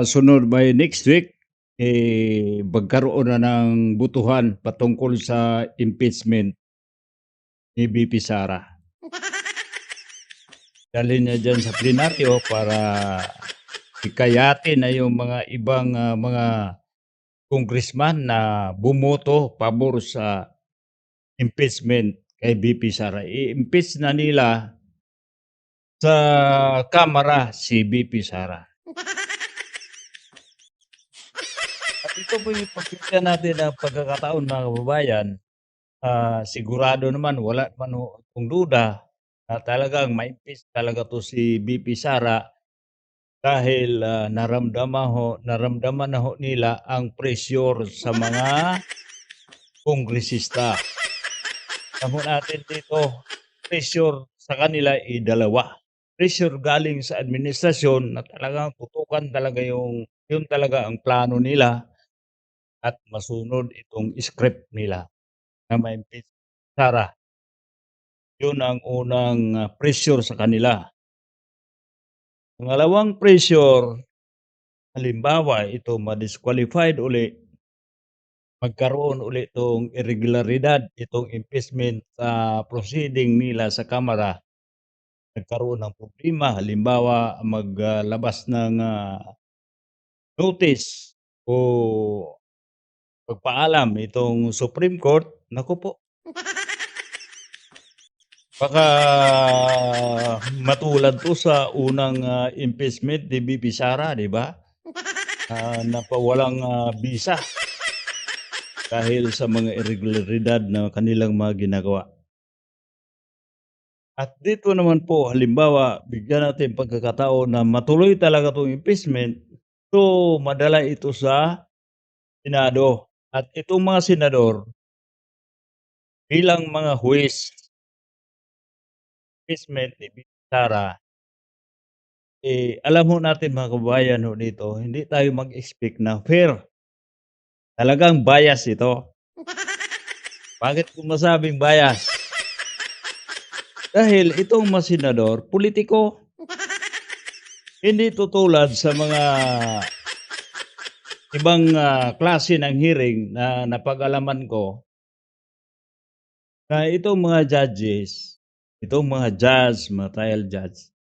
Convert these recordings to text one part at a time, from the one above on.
sunod by next week, magkaroon na ng butuhan patungkol sa impeachment ni VP Sara. Dalhin niya diyan sa plenaryo para hikayatin na yung mga ibang, mga congressman na bumoto pabor sa impeachment kay VP Sara. I-impeach na nila sa Kamara si VP Sara. At ito po yung pakinggan natin ang pagkakataon, mga kababayan. Sigurado naman wala naman akong duda na talagang ma-impeach talaga 'to si VP Sara dahil, naramdaman na ho nila ang pressure sa mga kongresista. Alam natin dito, pressure sa kanila dalawa. Pressure galing sa administrasyon na talagang tutukan talaga yun talaga ang plano nila at masunod itong script nila na ma-impeach Sara. Yun ang unang, pressure sa kanila. Pangalawang pressure, halimbawa ito ma-disqualified uli, magkaroon uli itong irregularidad, itong impeachment sa proceeding nila sa Kamara, nagkaroon ng problema, halimbawa maglabas ng, notice o pagpaalam itong Supreme Court, naku po, baka matulad 'to sa unang, impeachment ni VP Sara, 'di ba? Napawalang, bisa dahil sa mga irregularidad na kanilang mga ginagawa. At dito naman po halimbawa bigyan natin pagkakataon na matuloy talaga 'tong impeachment, so madala ito sa Senado at itong mga senador bilang mga huwes, impeachment ni VP Sara, alam ho natin mga kababayan ho dito, hindi tayo mag-expect na fair. Talagang bias ito. Bakit ko masabing bias? Dahil itong mga senador, pulitiko. Hindi tutulad sa mga ibang, klase ng hearing na napag-alaman ko na itong mga judges, itong mga judge, mga trial judge,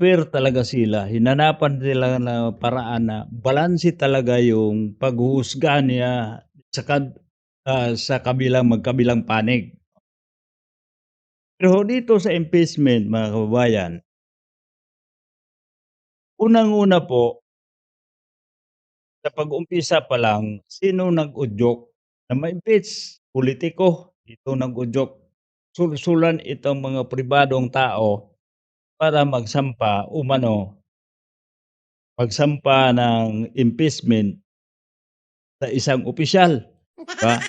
fair talaga sila. Hinanapan nila na paraan na balanse talaga yung paghuhusga niya sa magkabilang panig. Pero dito sa impeachment, mga kababayan, unang-una po, sa pag-umpisa pa lang, sino nag-udyok na ma-impeach? Pulitiko, ito nag-udyok. Sulsulan itong mga pribadong tao para magsampa ng impeachment sa isang opisyal, 'di ba?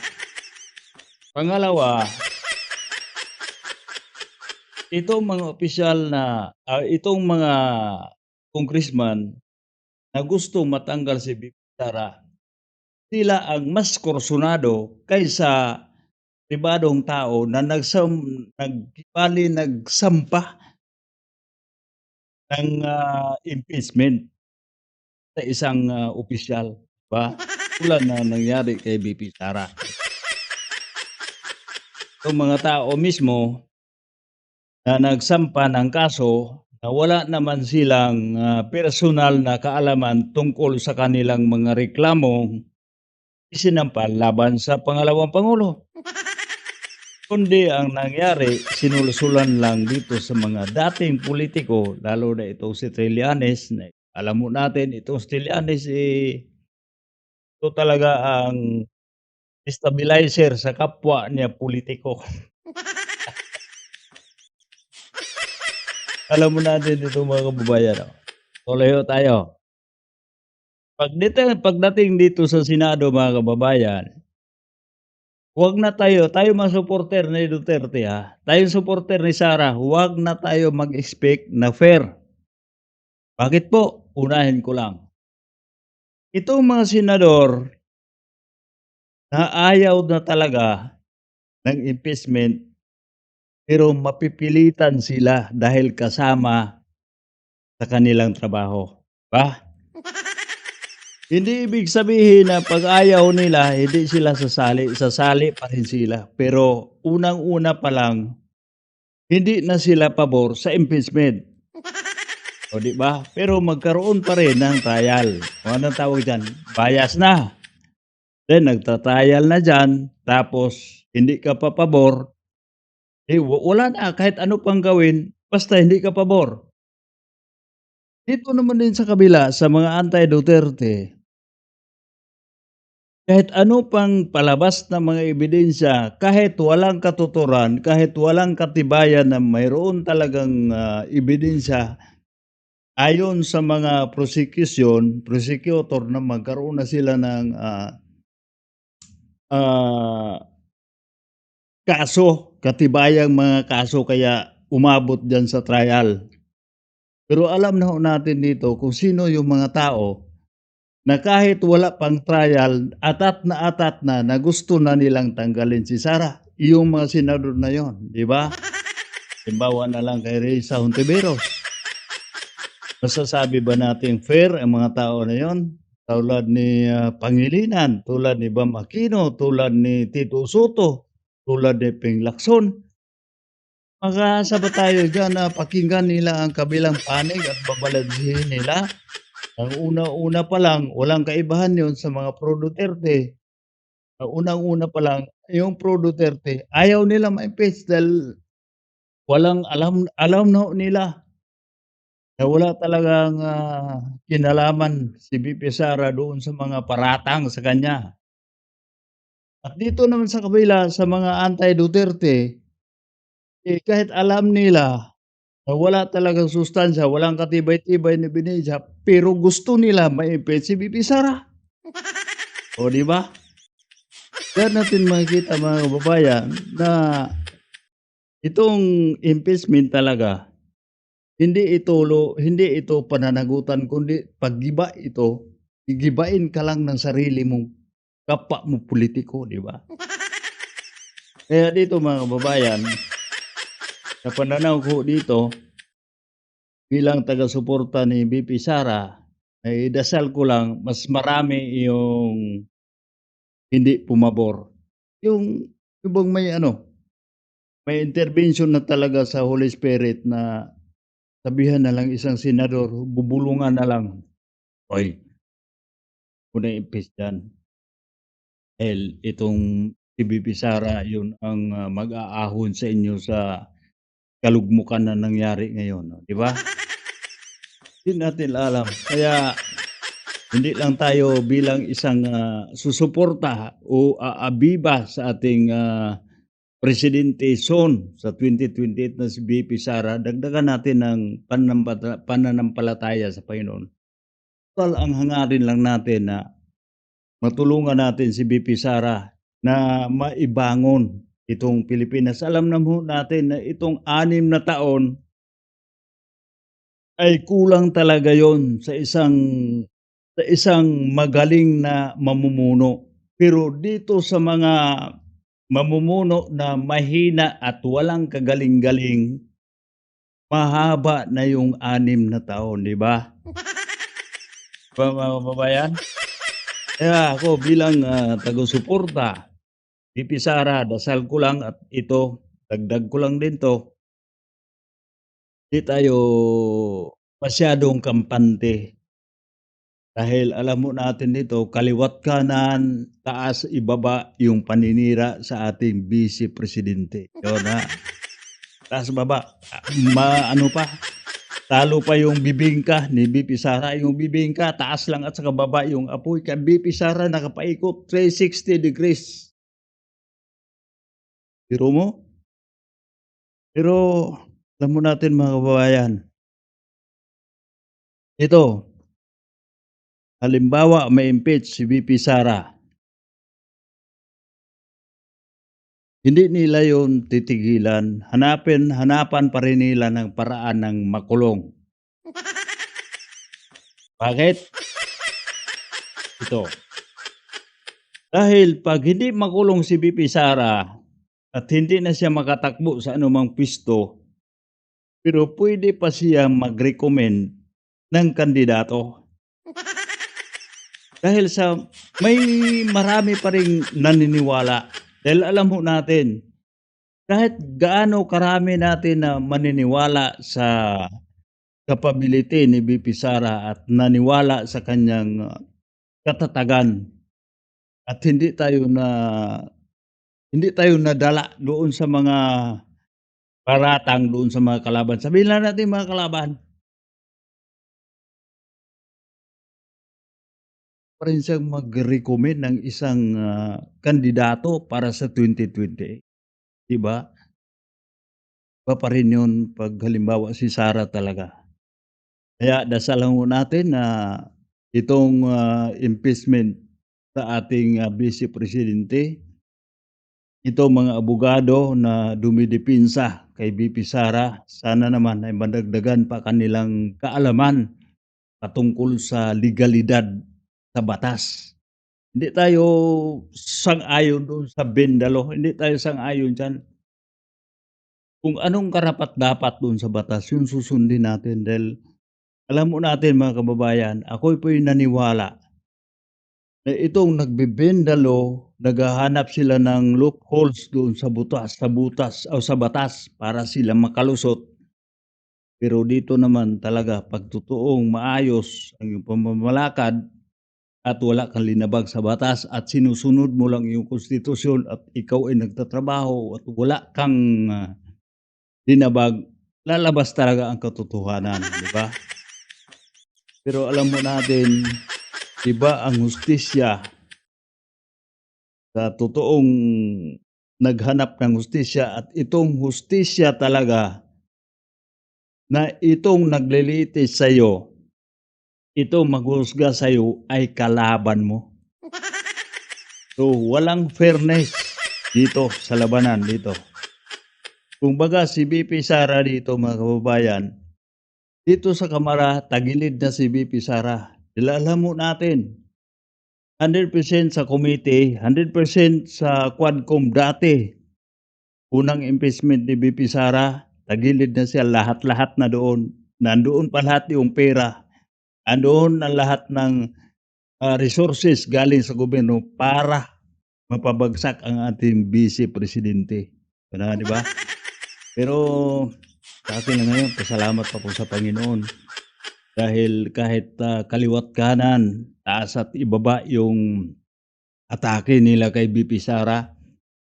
Pangalawa, itong mga opisyal na, itong mga congressman na gustong matanggal si VP Sara, sila ang mas kursunado kaysa pribadong tao na nagsampa ng, impeachment sa isang, opisyal, 'di ba? Tulad na nangyari kay VP Sara. Yung mga tao mismo na nagsampa ng kaso na wala naman silang, personal na kaalaman tungkol sa kanilang mga reklamong isinampal laban sa pangalawang pangulo. Kundi ang nangyari, sinulsulan lang dito sa mga dating pulitiko, lalo na itong si Trillanes, na alam mo natin itong si Trillanes, ito talaga ang stabilizer sa kapwa niya pulitiko. Alam mo natin itong mga kababayan, tuloy ho tayo. Pagdating dito sa Senado, mga kababayan, huwag na tayo mga suporter ni Duterte, tayong suporter ni Sara, huwag na tayo mag-expect na fair. Bakit po? Unahin ko lang. Itong mga senador na ayaw na talaga ng impeachment, pero mapipilitan sila dahil kasama sa kanilang trabaho. ba? Hindi ibig sabihin na 'pag ayaw nila hindi sila sasali, sasali pa rin sila. Pero unang-una pa lang, hindi na sila pabor sa impeachment, o 'di ba? Pero magkaroon pa rin ng trial, o anong tawag diyan, bias na. Then nagta-trial na diyan, tapos hindi ka pa pabor, eh, wala na kahit ano pang gawin, basta hindi ka pabor. Dito naman din sa kabila, sa mga anti-Duterte, kahit ano pang palabas na mga ebidensya, kahit walang katuturan, kahit walang katibayan na mayroon talagang, ebidensya, ayon sa mga prosecutor na magkaroon na sila ng, ah, kaso, katibayang mga kaso kaya umabot diyan sa trial. Pero alam na ho natin dito kung sino yung mga tao na kahit wala pang trial, atat na gusto na nilang tanggalin si Sara, yung mga senador na yon, 'di ba? Halimbawa na lang kay Risa Hontiveros, masasabi ba nating fair ang mga tao na yon? Tulad ni, Pangilinan, tulad ni Bam Aquino, tulad ni Tito Soto, tulad ni Ping Lacson. Mag-aasa ba tayo diyan na pakinggan nila ang kabilang panig at babalansehin nila? Ang una-una pa lang, walang kaibahan yon sa mga pro Duterte. Ang unang-una pa lang, yung pro Duterte ayaw nila ma-impeach dahil walang alam alam na ho nila na wala talagang, kinalaman si VP Sara doon sa mga paratang sa kanya. At dito naman sa kabila sa mga anti-Duterte, eh, kahit alam nila na wala talagang sustansiya, walang katibay-tibay na ebidensya, pero gusto nila ma-impeach si VP Sara. Oh, 'di ba? Diyan natin makikita mga kababayan na itong impeachment talaga, hindi ito pananagutan kundi paggiba ito, gigibain ka lang ng sarili mong kapwa mo pulitiko, 'di ba? Kaya dito mga kababayan, sa pananaw ko dito, bilang taga-suporta ni VP Sara, ay dasal ko lang mas marami yung hindi pumabor. Yung bang may ano, may intervention na talaga sa Holy Spirit na sabihan na lang isang senador, bubulungan na lang, "Hoy, huwag na i-impeach yan, dahil itong si VP Sara yun ang, mag-aahon sa inyo sa kalugmukan na nangyari ngayon." Oh, 'di ba? Di natin alam. Kaya hindi lang tayo bilang isang, susuporta o aabiba sa ating, presidente soon sa 2028 na si VP Sara, dagdagan natin ng pananampalataya sa Panginoon. Total ang hangarin lang natin na matulungan natin si VP Sara na maibangon itong Pilipinas. Alam naman natin na itong 6 na taon ay kulang talaga yon sa isang magaling na mamumuno. Pero dito sa mga mamumuno na mahina at walang kagaling-galing, mahaba na yung 6 na taon, 'di ba? Mga kababayan? Kaya ako bilang, taga-suporta, VP Sara, dasal ko lang at ito, dagdag ko lang din 'to, 'di tayo masyadong kampante. Dahil alam mo natin dito, kaliwa't kanan, taas, ibaba yung paninira sa ating Vice Presidente. Yun, taas, baba, ano pa, talo pa yung bibingka ni VP Sara, yung bibingka taas lang at saka baba yung apoy. Kaya VP Sara nakapaikot 360 degrees. Biro mo? Pero alam mo natin mga kababayan, ito, halimbawa ma-impeach si VP Sara, hindi nila yun titigilan, hanapan pa rin nila ng paraan ng makulong. Bakit? Ito, dahil 'pag hindi makulong si VP Sara at hindi na siya makatakbo sa anumang puwesto, pero puwede pa siyang mag-recommend ng kandidato. Dahil sa may marami pa ring naniniwala. Dahil alam ho natin, kahit gaano karami natin na maniniwala sa capability ni VP Sara at naniwala sa kanyang, katatagan at hindi tayo nadala doon sa mga paratang doon sa mga kalaban. Sabihin na natin mga kalaban, pa rin siyang mag-recommend ng isang, kandidato para sa 2028, 'di ba? Iba pa rin 'yun 'pag halimbawa si Sara talaga. Kaya dasalan ho natin na itong, impeachment sa ating, Vice Presidente, itong mga abogado na dumidepensa kay VP Sara, sana naman ay madagdagan pa kanilang kaalaman patungkol sa legalidad sa batas. Hindi tayo sang-ayon doon sa bendalo, hindi tayo sang-ayon diyan. Kung anong karapat-dapat doon sa batas, yun susundin natin dahil alam ho natin mga kababayan, ako po'y naniwala na itong nagbebendalo, naghahanap sila ng loopholes doon sa butas o sa batas para sila makalusot. Pero dito naman talaga 'pag totoong maayos ang iyong pamamalakad at wala kang linabag sa batas at sinusunod mo lang yung konstitusyon at ikaw ay nagtatrabaho at wala kang, linabag, lalabas talaga ang katotohanan, 'di ba? Pero alam mo natin, iba ang hustisya sa totoong naghanap ng hustisya at itong hustisya talaga na itong naglilitis sa'yo, itong maghuhusga sa'yo ay kalaban mo. So, walang fairness dito sa labanan dito. Kumbaga si VP Sara dito mga kababayan, dito sa Kamara tagilid na si VP Sara. Dahil alam ho natin 100% sa committee, 100% sa Quadcom dati, unang impeachment ni VP Sara, tagilid na siya lahat-lahat na doon. Nandoon pa lahat yung pera, andoon ang lahat ng, resources galing sa gobyerno para mapabagsak ang ating Vice Presidente, 'di ba? Pero sa akin lang ngayon pasalamat pa po sa Panginoon dahil kahit, kaliwa't kanan, taas at ibaba yung atake nila kay VP Sara,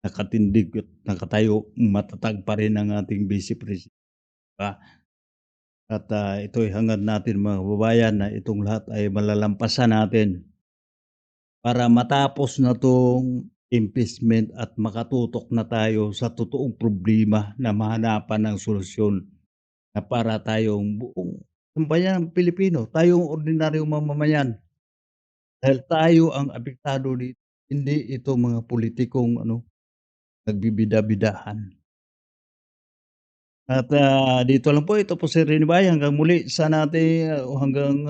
nakatindig at nakatayo, matatag pa rin ang ating Vice Presidente, 'di ba? At, ito'y hangad natin mga kababayan na itong lahat ay malalampasan natin para matapos na 'tong impeachment at makatutok na tayo sa totoong problema na mahanapan ng solusyon na para tayong buong sambayanang Pilipino, tayong ordinaryong mamamayan. Dahil tayo ang apektado dito, hindi itong mga pulitikong nagbibida-bidahan. At, dito lang po, ito po si Rene Bay, hanggang muli sana hanggang,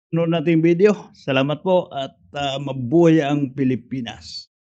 sunod nating video. Salamat po at, mabuhay ang Pilipinas.